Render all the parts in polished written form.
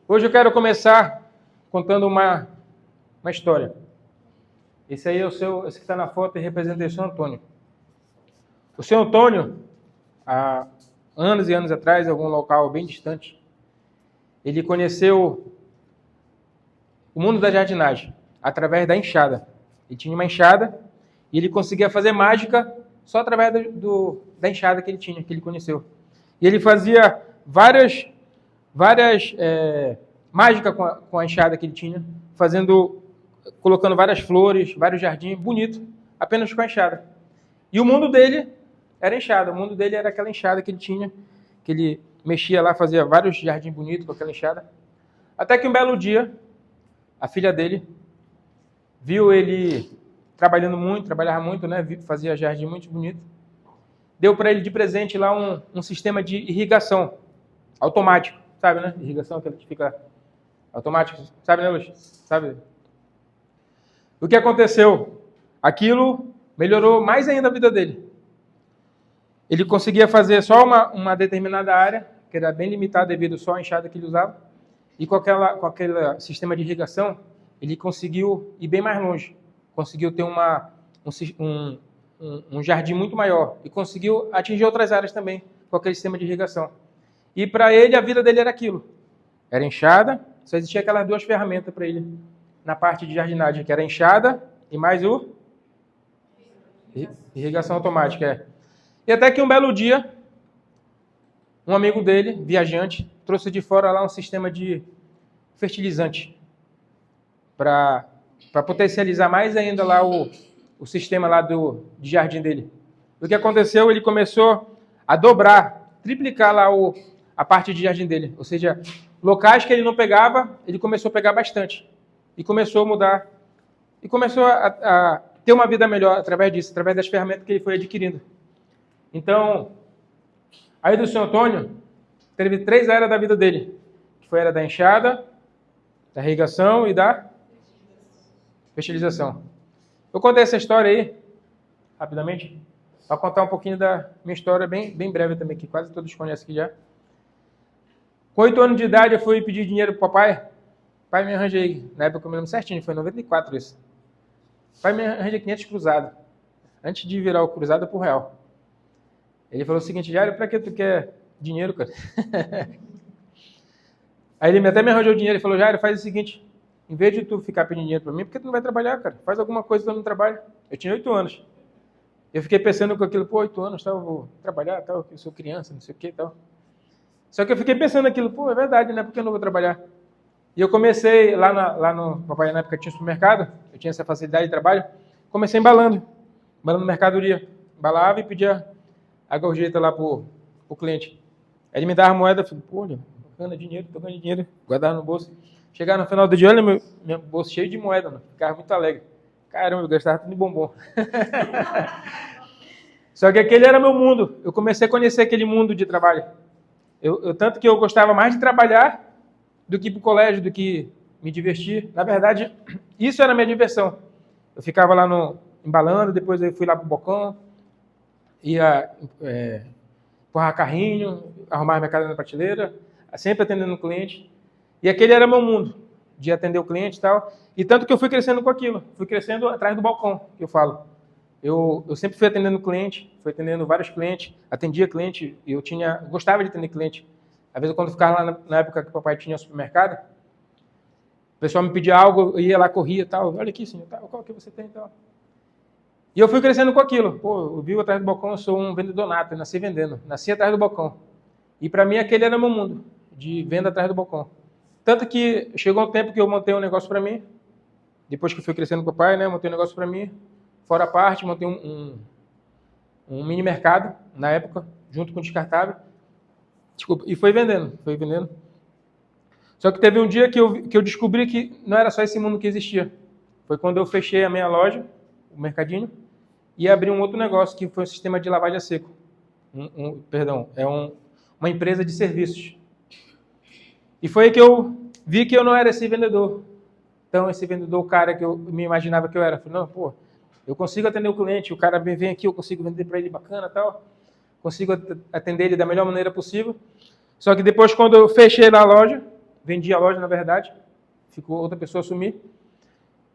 Hoje eu quero começar contando uma história. Esse aí é esse que está na foto e representa o seu Antônio. O seu Antônio, há anos e anos atrás, em algum local bem distante, ele conheceu o mundo da jardinagem através da enxada. Ele tinha uma enxada e ele conseguia fazer mágica só através da enxada que ele tinha, que ele conheceu. E ele fazia várias mágicas com a enxada que ele tinha, colocando várias flores, vários jardins bonitos, apenas com a enxada. E o mundo dele era enxada, o mundo dele era aquela enxada que ele tinha, que ele mexia lá, fazia vários jardins bonitos com aquela enxada. Até que um belo dia, a filha dele viu ele trabalhava muito, né? Fazia jardim muito bonito. Deu para ele de presente lá um sistema de irrigação automático, sabe, né? Irrigação, aquela que fica automático, sabe, né, Luiz? Sabe? O que aconteceu? Aquilo melhorou mais ainda a vida dele. Ele conseguia fazer só uma determinada área, que era bem limitada devido só à enxada que ele usava, e com aquele sistema de irrigação, ele conseguiu ir bem mais longe. Conseguiu ter um jardim muito maior e conseguiu atingir outras áreas também com aquele sistema de irrigação. E para ele, a vida dele era aquilo. Era enxada, só existia aquelas duas ferramentas para ele na parte de jardinagem, que era a enxada e mais irrigação automática. E até que um belo dia, um amigo dele, viajante, trouxe de fora lá um sistema de fertilizante para potencializar mais ainda lá o sistema lá de jardim dele. O que aconteceu? Ele começou a triplicar lá a parte de jardim dele. Ou seja, locais que ele não pegava, ele começou a pegar bastante. E começou a mudar. E começou a ter uma vida melhor através disso, através das ferramentas que ele foi adquirindo. Então, aí do seu Antônio, teve 3 áreas da vida dele. Que foi a era da enxada, da irrigação e da fertilização. Eu contei essa história aí, rapidamente, para contar um pouquinho da minha história, bem breve também, que quase todos conhecem aqui já. Com 8 anos de idade, eu fui pedir dinheiro para o papai. Pai, me arranja aí. Na época eu me lembro certinho, foi em 94 isso. Pai, me arranja 500 cruzados. Antes de virar o cruzado por real. Ele falou o seguinte: Jairo, para que tu quer dinheiro, cara? Aí ele até me arranjou dinheiro e falou: Jairo, faz o seguinte, em vez de tu ficar pedindo dinheiro para mim, por que tu não vai trabalhar, cara? Faz alguma coisa que tu não trabalha. Eu tinha 8 anos. Eu fiquei pensando com aquilo, 8 anos, tal, eu vou trabalhar, tal, eu sou criança, não sei o que, tal. Só que eu fiquei pensando naquilo, é verdade, né? Por que eu não vou trabalhar? E eu comecei lá no papai, na época tinha um supermercado, eu tinha essa facilidade de trabalho, comecei embalando mercadoria. Embalava e pedia a gorjeta lá pro cliente. Aí ele me dava a moeda, eu falei, olha, bacana, dinheiro, tô ganhando dinheiro, guardava no bolso. Chegava no final do dia, olha, meu bolso cheio de moeda, mano. Ficava muito alegre. Caramba, eu gastava tudo de bombom. Só que aquele era meu mundo. Eu comecei a conhecer aquele mundo de trabalho. Tanto que eu gostava mais de trabalhar do que ir pro colégio, do que me divertir. Na verdade, isso era a minha diversão. Eu ficava lá embalando, depois eu fui lá pro bocão, ia empurrar carrinho, arrumar mercado na prateleira, sempre atendendo o cliente. E aquele era meu mundo, de atender o cliente e tal. E tanto que eu fui crescendo com aquilo. Fui crescendo atrás do balcão, que eu falo. Eu sempre fui atendendo cliente, fui atendendo vários clientes, atendia cliente, e gostava de atender cliente. Às vezes, quando eu ficava lá na época que o papai tinha supermercado, o pessoal me pedia algo, eu ia lá, corria e tal. Olha aqui, senhor, qual que você tem e tal. E eu fui crescendo com aquilo. Eu vivo atrás do balcão, eu sou um vendedor nato, eu nasci vendendo. Nasci atrás do balcão. E para mim, aquele era meu mundo, de venda atrás do balcão. Tanto que chegou um tempo que eu montei um negócio para mim, depois que eu fui crescendo com o papai, né, montei um negócio para mim, fora a parte, montei um mini mercado, na época, junto com o descartável, e foi vendendo. Só que teve um dia que eu descobri que não era só esse mundo que existia. Foi quando eu fechei a minha loja, o mercadinho, e abri um outro negócio, que foi um sistema de lavagem a seco. Uma empresa de serviços. E foi aí que eu vi que eu não era esse vendedor. Então, esse vendedor, o cara que eu me imaginava que eu era. Falei, não, eu consigo atender o cliente, o cara vem aqui, eu consigo vender para ele bacana e tal. Consigo atender ele da melhor maneira possível. Só que depois, quando eu fechei na loja, vendi a loja, na verdade, ficou outra pessoa assumir.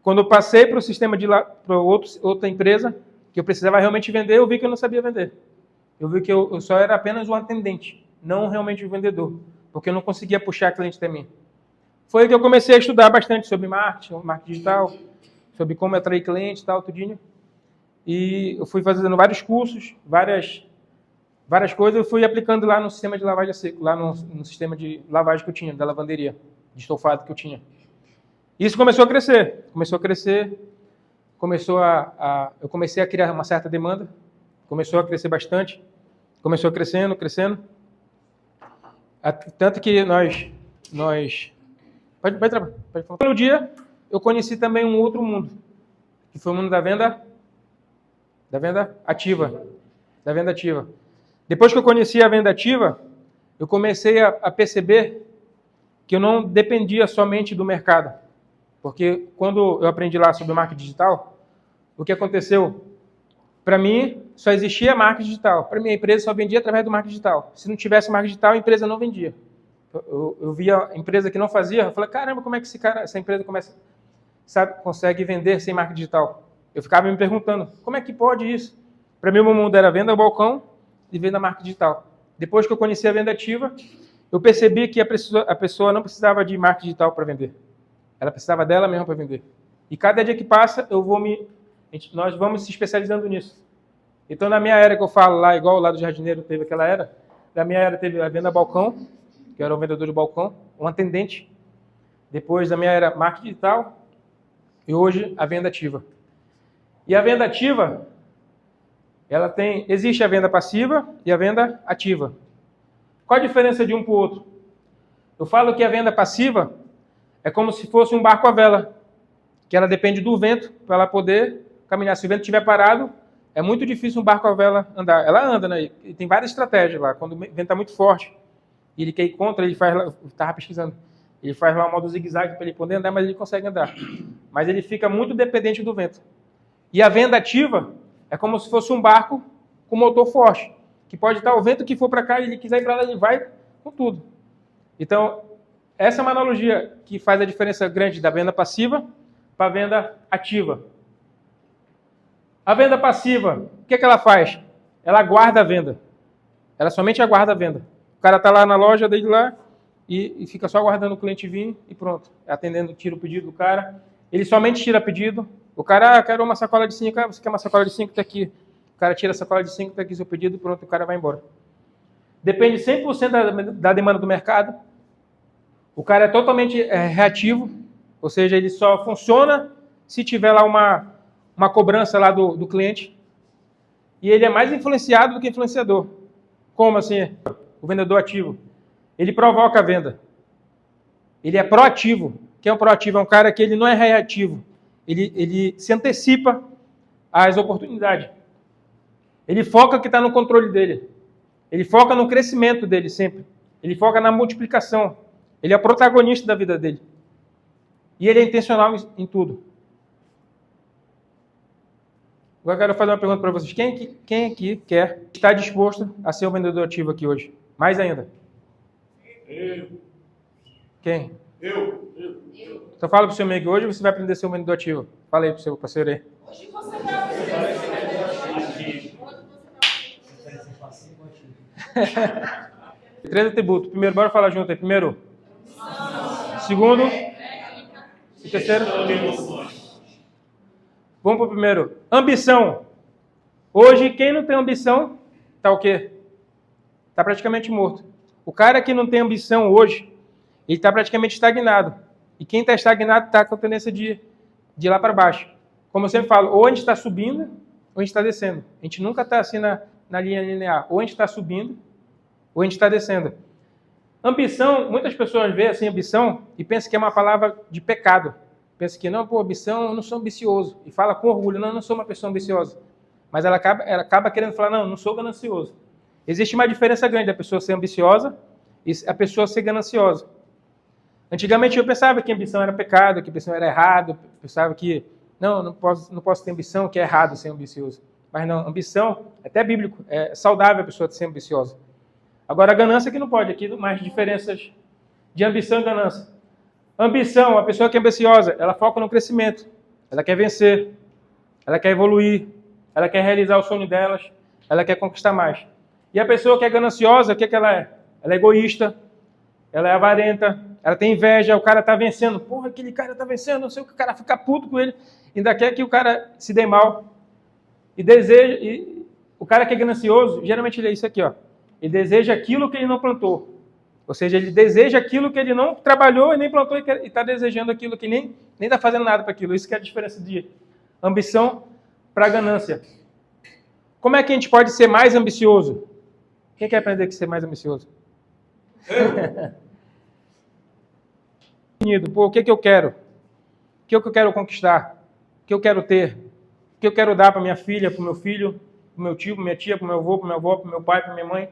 Quando eu passei para o sistema para outra empresa, que eu precisava realmente vender, eu vi que eu não sabia vender. Eu vi que eu só era apenas um atendente, não realmente um vendedor, porque eu não conseguia puxar cliente até mim. Foi que eu comecei a estudar bastante sobre marketing digital, sobre como atrair clientes e tal, tudinho. E eu fui fazendo vários cursos, várias coisas, eu fui aplicando lá no sistema de lavagem a seco, lá no sistema de lavagem que eu tinha, da lavanderia, de estofado que eu tinha. Isso começou a crescer, eu comecei a criar uma certa demanda, começou a crescer bastante, começou crescendo. Tanto que pode falar. No dia, eu conheci também um outro mundo, que foi o mundo da venda ativa. Da venda ativa. Depois que eu conheci a venda ativa, eu comecei a perceber que eu não dependia somente do mercado. Porque quando eu aprendi lá sobre o marketing digital, o que aconteceu? Para mim, só existia marketing digital. Para mim, a empresa só vendia através do marketing digital. Se não tivesse marketing digital, a empresa não vendia. Eu via a empresa que não fazia, eu falei, caramba, como é que essa empresa consegue vender sem marketing digital? Eu ficava me perguntando, como é que pode isso? Para mim, o meu mundo era venda ao balcão e venda marketing digital. Depois que eu conheci a venda ativa, eu percebi que a pessoa não precisava de marketing digital para vender. Ela precisava dela mesma para vender. E cada dia que passa, nós vamos se especializando nisso. Então, na minha era que eu falo lá, igual lá do jardineiro teve aquela era, na minha era teve a venda balcão, que era o vendedor de balcão, um atendente. Depois da minha era marketing digital e hoje a venda ativa. E a venda ativa, existe a venda passiva e a venda ativa. Qual a diferença de um para o outro? Eu falo que a venda passiva é como se fosse um barco à vela, que ela depende do vento para ela poder caminhar. Se o vento estiver parado, é muito difícil um barco à vela andar. Ela anda, né? E tem várias estratégias lá. Quando o vento está muito forte, e ele quer ir contra, ele faz lá, eu estava pesquisando, ele faz lá um modo zigue-zague para ele poder andar, mas ele consegue andar. Mas ele fica muito dependente do vento. E a venda ativa é como se fosse um barco com motor forte, que pode estar o vento que for para cá, e ele quiser ir para lá, ele vai com tudo. Então, essa é uma analogia que faz a diferença grande da venda passiva para a venda ativa. A venda passiva, o que ela faz? Ela aguarda a venda. Ela somente aguarda a venda. O cara está lá na loja dele lá e fica só aguardando o cliente vir e pronto. Atendendo, tira o pedido do cara. Ele somente tira pedido. O cara, quero uma sacola de 5. Você quer uma sacola de 5? Está aqui. O cara tira a sacola de 5, está aqui seu pedido, pronto, o cara vai embora. Depende 100% da demanda do mercado. O cara é totalmente reativo, ou seja, ele só funciona se tiver lá uma cobrança lá do cliente. E ele é mais influenciado do que influenciador. Como assim? O vendedor ativo. Ele provoca a venda. Ele é proativo. Quem é um proativo? É um cara que ele não é reativo. Ele se antecipa às oportunidades. Ele foca o que está no controle dele. Ele foca no crescimento dele sempre. Ele foca na multiplicação. Ele é o protagonista da vida dele. E ele é intencional em tudo. Agora eu quero fazer uma pergunta para vocês. Quem aqui está disposto a ser um vendedor ativo aqui hoje? Mais ainda. Eu. Quem? Eu. Então fala para o seu amigo, hoje você vai aprender a ser um vendedor ativo. Fala aí para o seu parceiro aí. Hoje você vai aprender. Três atributos. Primeiro, bora falar junto aí. Primeiro. Segundo. E terceiro. Vamos para o primeiro. Ambição. Hoje, quem não tem ambição, está o quê? Está praticamente morto. O cara que não tem ambição hoje, ele está praticamente estagnado. E quem está estagnado está com a tendência de ir lá para baixo. Como eu sempre falo, ou a gente está subindo, ou a gente está descendo. A gente nunca está assim na linha linear. Ou a gente está subindo, ou a gente está descendo. Ambição, muitas pessoas veem assim ambição e pensam que é uma palavra de pecado. Pensa que, não, ambição, eu não sou ambicioso. E fala com orgulho, não, eu não sou uma pessoa ambiciosa. Mas ela acaba querendo falar, não, eu não sou ganancioso. Existe uma diferença grande da pessoa ser ambiciosa e a pessoa ser gananciosa. Antigamente eu pensava que ambição era pecado, que ambição era errado, eu pensava que, não posso ter ambição, que é errado ser ambicioso. Mas não, ambição, até bíblico, é saudável a pessoa ser ambiciosa. Agora a ganância que não pode, aqui mais diferenças de ambição e ganância. Ambição, a pessoa que é ambiciosa, ela foca no crescimento. Ela quer vencer, ela quer evoluir, ela quer realizar o sonho delas, ela quer conquistar mais. E a pessoa que é gananciosa, o que ela é? Ela é egoísta, ela é avarenta, ela tem inveja, o cara está vencendo. Porra, aquele cara está vencendo, não sei o que, o cara fica puto com ele, ainda quer que o cara se dê mal. E deseja, e o cara que é ganancioso, geralmente ele é isso aqui, ó. Ele deseja aquilo que ele não plantou. Ou seja, ele deseja aquilo que ele não trabalhou e nem plantou e está desejando aquilo que nem está fazendo nada para aquilo. Isso que é a diferença de ambição para ganância. Como é que a gente pode ser mais ambicioso? Quem quer aprender a ser mais ambicioso? Pô, o que eu quero? O que eu quero conquistar? O que eu quero ter? O que eu quero dar para minha filha, para o meu filho, para o meu tio, para minha tia, para o meu avô, para minha avó, para o meu pai, para minha mãe?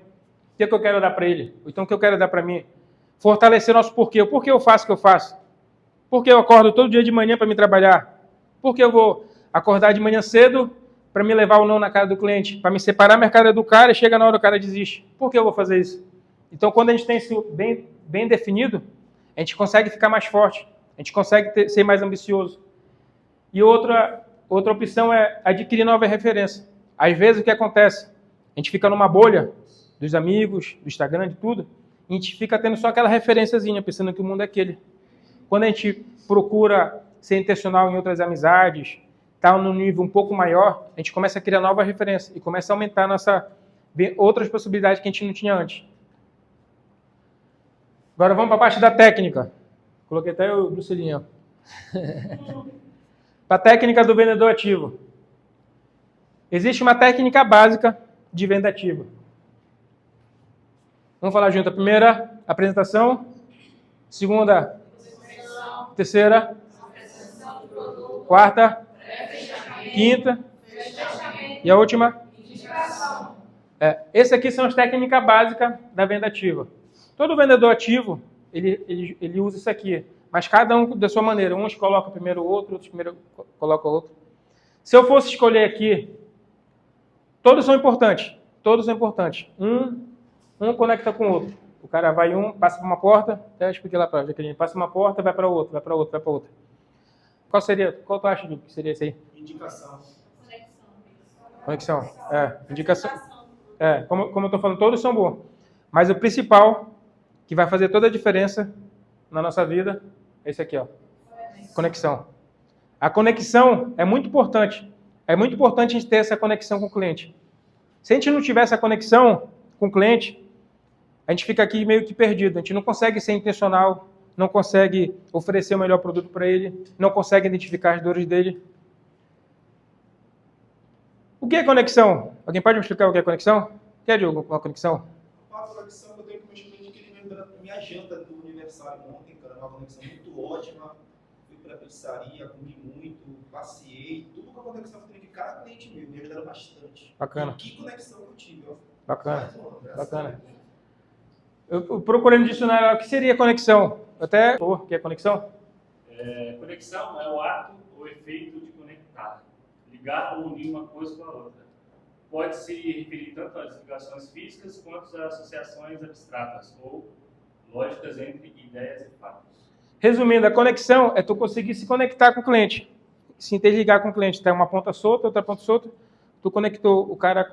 O que eu quero dar para ele? Então, o que eu quero dar para mim? Fortalecer nosso porquê. O porquê eu faço o que eu faço? Por que eu acordo todo dia de manhã para me trabalhar? Por que eu vou acordar de manhã cedo para me levar ou não na cara do cliente? Para me separar a mercadoria do cara e chega na hora o cara desiste. Por que eu vou fazer isso? Então, quando a gente tem isso bem definido, a gente consegue ficar mais forte. A gente consegue ser mais ambicioso. E outra opção é adquirir nova referência. Às vezes, o que acontece? A gente fica numa bolha dos amigos, do Instagram, de tudo, e a gente fica tendo só aquela referenciazinha, pensando que o mundo é aquele. Quando a gente procura ser intencional em outras amizades, estar num nível um pouco maior, a gente começa a criar nova referência e começa a aumentar outras possibilidades que a gente não tinha antes. Agora vamos para a parte da técnica. Coloquei até o Brucelinho. Para a técnica do vendedor ativo. Existe uma técnica básica de venda ativa. Vamos falar junto. A primeira, apresentação. Segunda, terceira, quarta, quinta e a última. Essas aqui são as técnicas básicas da venda ativa. Todo vendedor ativo, ele usa isso aqui, mas cada um da sua maneira. Uns colocam primeiro o outro, outros primeiro colocam o outro. Se eu fosse escolher aqui, todos são importantes. Todos são importantes. Um conecta com o outro. O cara vai passa por uma porta, até expliquei lá para Jaqueline, passa uma porta, vai para outra, vai para outra, vai para outra. Qual tu acha que seria isso aí? Indicação. Conexão. Indicação. Como eu estou falando, todos são bons. Mas o principal, que vai fazer toda a diferença na nossa vida, é esse aqui, ó. Conexão. A conexão é muito importante. É muito importante a gente ter essa conexão com o cliente. Se a gente não tiver essa conexão com o cliente, a gente fica aqui meio que perdido. A gente não consegue ser intencional, não consegue oferecer o melhor produto para ele, não consegue identificar as dores dele. O que é conexão? Alguém pode me explicar o que é conexão? Quer, Diogo, uma conexão? Uma conexão que eu tenho com o meu cliente que ele veio minha janta do aniversário ontem, cara, uma conexão muito ótima. Fui pra pizzaria, comi muito, passeei, tudo com a conexão que eu tenho de cada cliente meu, me ajudaram bastante. Bacana. E que conexão que eu tive, ó. Bacana. Bacana. Eu procurei no dicionário o que seria conexão. O que é conexão? Conexão é o ato ou efeito de conectar, ligar ou unir uma coisa com a outra. Pode se referir tanto às ligações físicas quanto às associações abstratas ou lógicas entre ideias e fatos. Resumindo, a conexão é tu conseguir se conectar com o cliente, se interligar com o cliente. Tem uma ponta solta, outra ponta solta, tu conectou o cara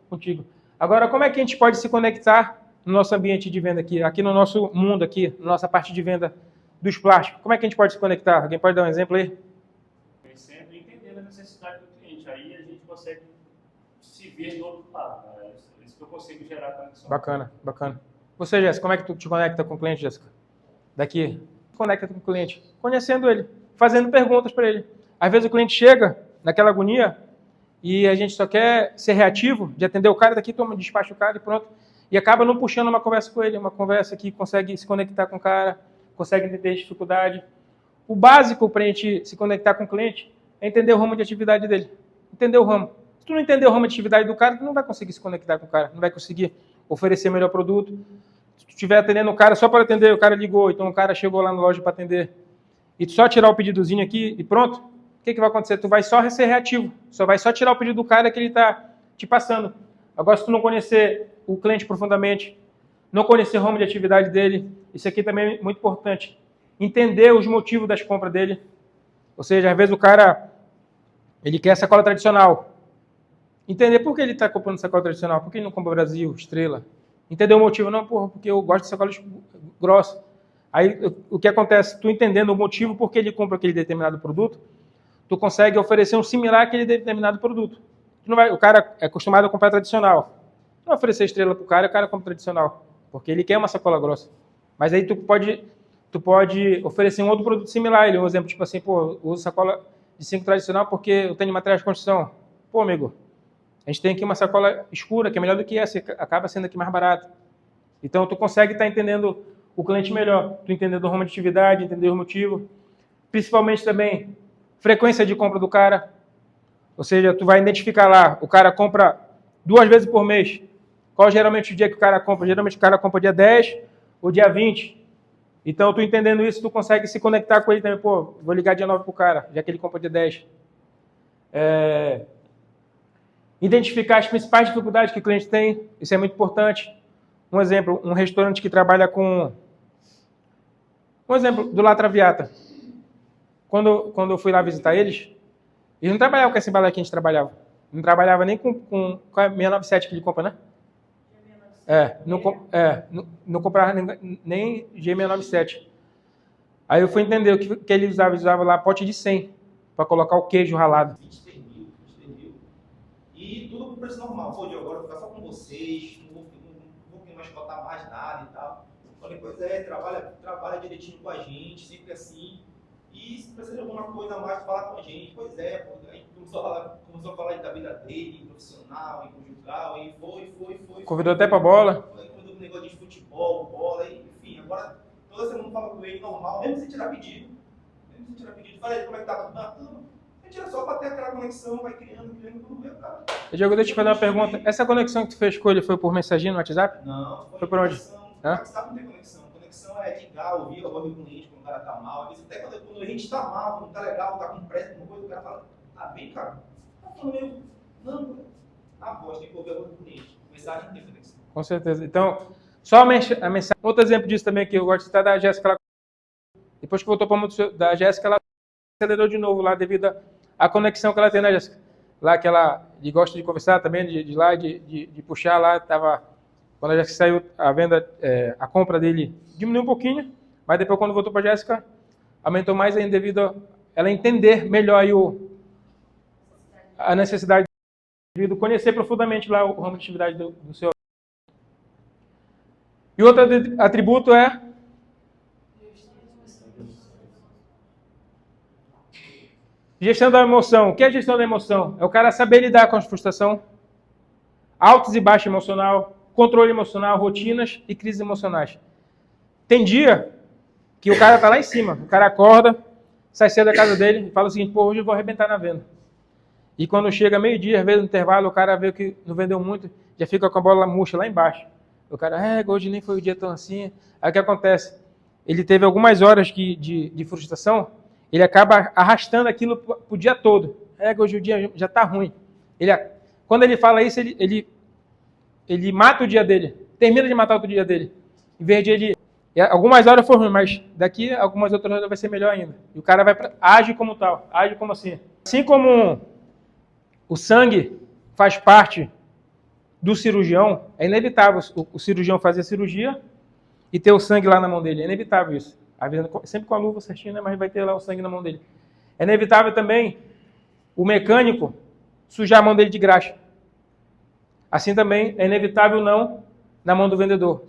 contigo. Agora, como é que a gente pode se conectar no nosso ambiente de venda aqui no nosso mundo aqui, na nossa parte de venda dos plásticos? Como é que a gente pode se conectar? Alguém pode dar um exemplo aí? Conhecendo e entendendo a necessidade do cliente. Aí a gente consegue se ver do outro lado. É isso que eu consigo gerar conexão. Bacana, bacana. Você, Jéssica, como é que tu te conecta com o cliente, Jéssica? Daqui. Conecta com o cliente. Conhecendo ele, fazendo perguntas para ele. Às vezes o cliente chega naquela agonia e a gente só quer ser reativo, de atender o cara, daqui toma, despacha o cara e pronto. E acaba não puxando uma conversa com ele, uma conversa que consegue se conectar com o cara, consegue entender a dificuldade. O básico para a gente se conectar com o cliente é entender o ramo de atividade dele. Entender o ramo. Se tu não entender o ramo de atividade do cara, tu não vai conseguir se conectar com o cara, não vai conseguir oferecer melhor produto. Se tu estiver atendendo o cara só para atender, o cara ligou, então o cara chegou lá na loja para atender, e tu só tirar o pedidozinho aqui e pronto, o que vai acontecer? Tu vai só ser reativo, vai só tirar o pedido do cara que ele está te passando. Agora, se tu não conhecer o cliente profundamente, não conhecer o ramo de atividade dele. Isso aqui também é muito importante. Entender os motivos das compras dele. Ou seja, às vezes o cara ele quer sacola tradicional. Entender por que ele está comprando sacola tradicional. Por que ele não compra Brasil, Estrela? Entender o motivo. Não, porra, porque eu gosto de sacola grossa. Aí o que acontece? Tu entendendo o motivo por que ele compra aquele determinado produto, tu consegue oferecer um similar àquele determinado produto. O cara é acostumado a comprar tradicional. Não vai oferecer Estrela pro cara, o cara compra tradicional. Porque ele quer uma sacola grossa. Mas aí tu pode oferecer um outro produto similar. Ele, um exemplo, tipo assim, pô, eu uso sacola de 5 tradicional porque eu tenho materiais de construção. Pô, amigo, a gente tem aqui uma sacola escura, que é melhor do que essa, acaba sendo aqui mais barato. Então, tu consegue estar entendendo o cliente melhor. Tu entendendo o ramo de atividade, entender o motivo. Principalmente também, frequência de compra do cara. Ou seja, tu vai identificar lá, o cara compra 2 vezes por mês. Qual geralmente o dia que o cara compra? Geralmente o cara compra dia 10 ou dia 20. Então, tu entendendo isso, tu consegue se conectar com ele também. Pô, vou ligar dia 9 pro cara, já que ele compra dia 10. Identificar as principais dificuldades que o cliente tem. Isso é muito importante. Um exemplo, um restaurante que trabalha com... Um exemplo, do La Traviata. Quando eu fui lá visitar eles não trabalhavam com essa embalagem que a gente trabalhava. Não trabalhava nem com a 697 que ele compra, né? Não comprava nem G697. Aí eu fui entender o que ele usava. Ele usava lá pote de 100 para colocar o queijo ralado. 20 mil. E tudo com preço normal. Pô, de agora vou ficar só com vocês, não vou mais botar mais nada e tal. Falei, pois é, trabalha direitinho com a gente, sempre assim. E se precisa de alguma coisa a mais, fala com a gente. Pois é, pô. Aí começou a falar da vida dele, profissional, conjugal, e foi. Convidou até pra bola. Convidou um negócio de futebol, bola, enfim. Agora, toda semana fala com ele normal, mesmo sem tirar pedido. Fala aí, como é que tá? Tudo. A gente só pra ter aquela conexão, vai criando, tudo mesmo, cara. Diogo, deixa eu te fazer uma pergunta. Essa conexão que tu fez com ele foi por mensagem no WhatsApp? Não, foi por onde? No WhatsApp não tem conexão. Conexão é ligar, ouvir a voz do cliente quando o cara tá mal. Até quando a gente tá mal, não tá legal, tá com pressa, alguma coisa, o cara fala, tá bem, cara? Tá falando meio... Não, a voz, tem que ouvir a voz do cliente. Mensagem não tem conexão. Com certeza. Então, só a mensagem. Outro exemplo disso também que eu gosto de citar da Jéssica. Depois que voltou para o mundo da Jéssica, ela acelerou de novo lá devido à conexão que ela tem, né, Jéssica? Lá que ela gosta de conversar também, de puxar lá, tava... Quando a Jéssica saiu, a venda, a compra dele diminuiu um pouquinho, mas depois quando voltou para a Jéssica, aumentou mais ainda devido a ela entender melhor aí a necessidade, devido a conhecer profundamente lá o ramo de atividade do seu. E outro atributo é gestão da emoção. O que é gestão da emoção? É o cara saber lidar com a frustração, altos e baixos emocional, controle emocional, rotinas e crises emocionais. Tem dia que o cara tá lá em cima, o cara acorda, sai cedo da casa dele e fala o seguinte, pô, hoje eu vou arrebentar na venda. E quando chega meio-dia, às vezes no intervalo, o cara vê que não vendeu muito, já fica com a bola murcha lá embaixo. O cara, hoje nem foi o dia tão assim. Aí o que acontece? Ele teve algumas horas de frustração, ele acaba arrastando aquilo pro dia todo. Hoje o dia já tá ruim. Quando ele fala isso, ele mata o dia dele, termina de matar o dia dele. Em vez de ele... Algumas horas foi ruim, mas daqui algumas outras horas vai ser melhor ainda. E o cara age como tal, age como assim. Assim como o sangue faz parte do cirurgião, é inevitável o cirurgião fazer a cirurgia e ter o sangue lá na mão dele. É inevitável isso. Sempre com a luva certinha, né? Mas vai ter lá o sangue na mão dele. É inevitável também o mecânico sujar a mão dele de graxa. Assim também é inevitável o não na mão do vendedor.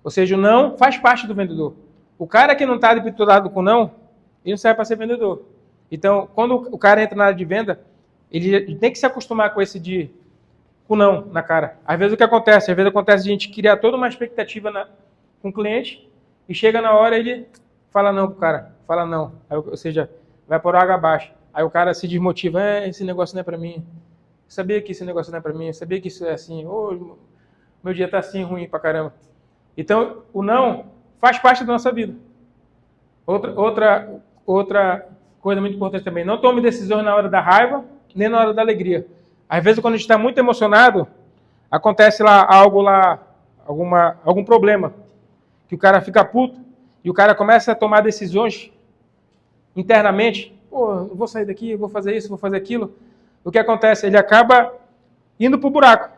Ou seja, o não faz parte do vendedor. O cara que não está habituado com não, ele não serve para ser vendedor. Então, quando o cara entra na área de venda, ele tem que se acostumar com esse com não na cara. Às vezes o que acontece? Às vezes acontece a gente criar toda uma expectativa com o cliente e chega na hora ele fala não pro cara, fala não. Aí, ou seja, vai por água abaixo. Aí o cara se desmotiva, esse negócio não é para mim. Eu sabia que esse negócio não é para mim, eu sabia que isso é assim. Meu dia tá assim, ruim pra caramba. Então, o não faz parte da nossa vida. Outra coisa muito importante também, não tome decisões na hora da raiva, nem na hora da alegria. Às vezes, quando a gente está muito emocionado, acontece lá algum problema, que o cara fica puto e o cara começa a tomar decisões internamente, pô, eu vou sair daqui, eu vou fazer isso, vou fazer aquilo. O que acontece? Ele acaba indo pro buraco.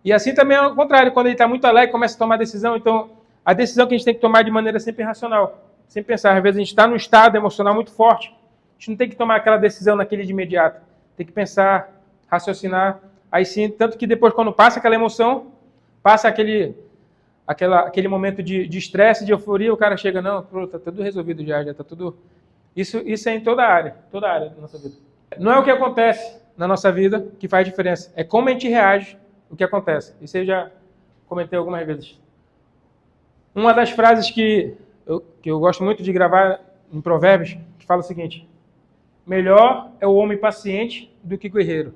E assim também é o contrário, quando ele está muito alegre, começa a tomar decisão. Então, a decisão que a gente tem que tomar de maneira sempre racional, sem pensar. Às vezes a gente está num estado emocional muito forte, a gente não tem que tomar aquela decisão naquele de imediato. Tem que pensar, raciocinar. Aí sim, tanto que depois, quando passa aquela emoção, passa aquele momento de estresse, de euforia, o cara chega, não, está tudo resolvido já está tudo... Isso é em toda a área da nossa vida. Não é o que acontece na nossa vida que faz diferença, é como a gente reage ao que acontece. Isso eu já comentei algumas vezes. Uma das frases que eu gosto muito de gravar em Provérbios, que fala o seguinte: melhor é o homem paciente do que guerreiro.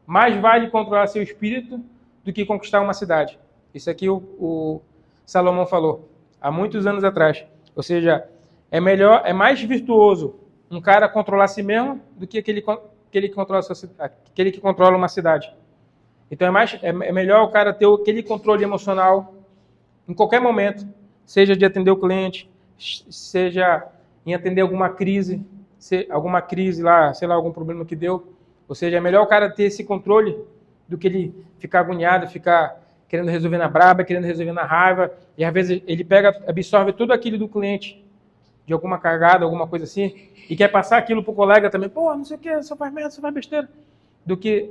Mais vale controlar seu espírito do que conquistar uma cidade. Isso aqui o Salomão falou há muitos anos atrás. Ou seja, é mais virtuoso um cara controlar a si mesmo do que aquele que controla uma cidade. Então é melhor o cara ter aquele controle emocional em qualquer momento, seja de atender o cliente, seja em atender alguma crise lá, sei lá, algum problema que deu. Ou seja, é melhor o cara ter esse controle do que ele ficar agoniado, ficar querendo resolver na braba, querendo resolver na raiva, e às vezes ele absorve tudo aquilo do cliente, de alguma cagada, alguma coisa assim, e quer passar aquilo pro colega também, pô, não sei o que, só faz merda, só faz besteira, do que,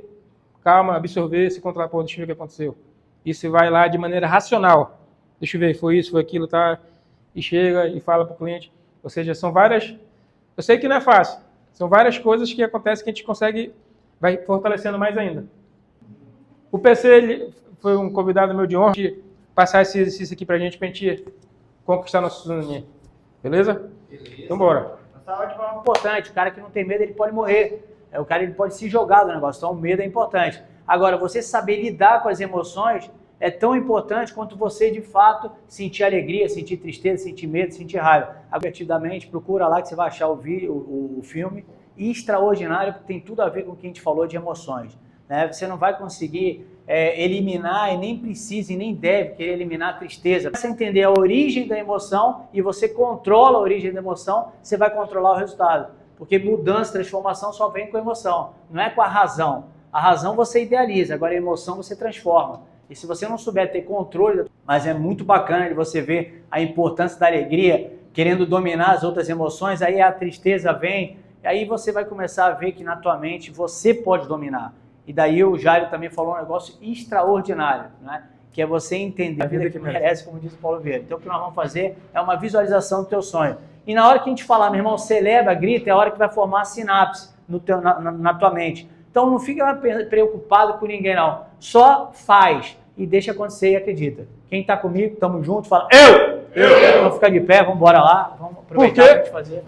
calma, absorver, se controlar, pô, deixa eu ver o que aconteceu. Isso vai lá de maneira racional, deixa eu ver, foi isso, foi aquilo, tá, e chega e fala pro cliente. Ou seja, são várias, eu sei que não é fácil, são várias coisas que acontecem que a gente vai fortalecendo mais ainda. O PC, ele foi um convidado meu de honra de passar esse exercício aqui pra gente conquistar nosso cidadania. Beleza? Então bora. Essa ótima é importante. O cara que não tem medo, ele pode morrer. O cara ele pode se jogar do negócio. Então o medo é importante. Agora, você saber lidar com as emoções é tão importante quanto você, de fato, sentir alegria, sentir tristeza, sentir medo, sentir raiva. Objetivamente, procura lá que você vai achar o filme Extraordinário, porque tem tudo a ver com o que a gente falou de emoções. Né? Você não vai conseguir eliminar, e nem precisa e nem deve querer eliminar a tristeza. Você entender a origem da emoção e você controla a origem da emoção, você vai controlar o resultado. Porque mudança, transformação só vem com a emoção, não é com a razão. A razão você idealiza, agora a emoção você transforma. E se você não souber ter controle, mas é muito bacana de você ver a importância da alegria, querendo dominar as outras emoções, aí a tristeza vem, e aí você vai começar a ver que na tua mente você pode dominar. E daí o Jairo também falou um negócio extraordinário, né? Que é você entender a vida que merece, como diz o Paulo Vieira. Então o que nós vamos fazer é uma visualização do teu sonho. E na hora que a gente falar, meu irmão, celebra, grita, é a hora que vai formar a sinapse na tua mente. Então não fica preocupado com ninguém não. Só faz e deixa acontecer e acredita. Quem está comigo, estamos juntos, fala eu! Vamos ficar de pé, vamos embora lá, vamos aproveitar para fazer.